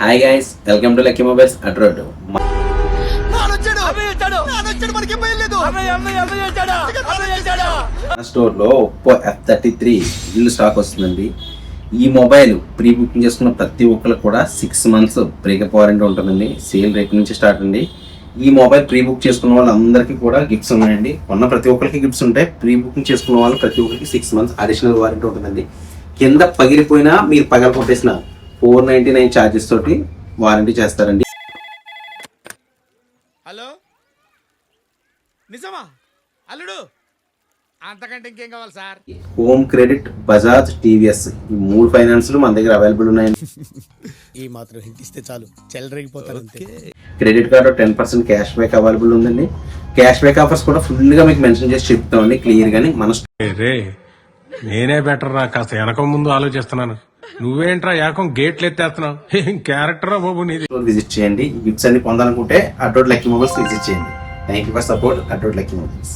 Hi guys, welcome to lucky mobiles అడ్రోడ్. Store లో Oppo F33 full stock వస్తుందండి. ఈ మొబైల్ ప్రీ బుకింగ్ చేసుకున్న ప్రతి ఒక్కరికి కూడా 6 months బ్రేకప్ వారంటీ ఉంటుందండి. సేల్ రేట్ నుంచి స్టార్ట్ అండి. ఈ మొబైల్ ప్రీ బుక్ చేసుకున్న వాళ్ళందరికీ కూడా గిఫ్ట్స్ ఉన్నాయండి. కొన్న ప్రతి ఒక్కరికి గిఫ్ట్స్ ఉంటాయి. ప్రీ బుకింగ్ చేసుకున్న వాళ్ళు ప్రతి ఒక్కరికి 6 months అడిషనల్ వారంటీ ఉంటుందండి. కింద పగిలిపోయినా మీరు పగల కొట్టేసిన 499 ఛార్జెస్ తోటి వారంటీ చేస్తారండి. హలో, నిజమా అల్లుడు? అంతకంటే ఇంకేం కావాలి sir? Home credit, Bajaj, TVS ఈ 3 ఫైనాన్స్లు మన దగ్గర అవైలబుల్ ఉన్నాయండి. ఈ మాత్రం హింట్ ఇస్తే చాలు, చెలరేగిపోతారు. Credit card 10% cash back available ఉందండి. క్యాష్ బ్యాక్ ఆఫర్స్ కూడా ఫుల్ గా మీకు మెన్షన్ చేసి చెప్తామండి క్లియర్ గానీ. మన నేనే బెటర్ రా, కాస్త వెనక ముందు ఆలోచిస్తున్నాను. నువ్వేంట్రా ఏకం గేట్లు ఎత్తేస్తున్నావు? ఏం క్యారెక్టర్ బాబు నీది. విజిట్ చేయండి. గిఫ్ట్స్ అన్ని పొందాలనుకుంటే అడ్రోడ్ లక్కీ మొబైల్స్ విజిట్ చేయండి. థ్యాంక్ యూ ఫర్ సపోర్ట్ అడ్రోడ్ లక్కీ మొబైల్స్.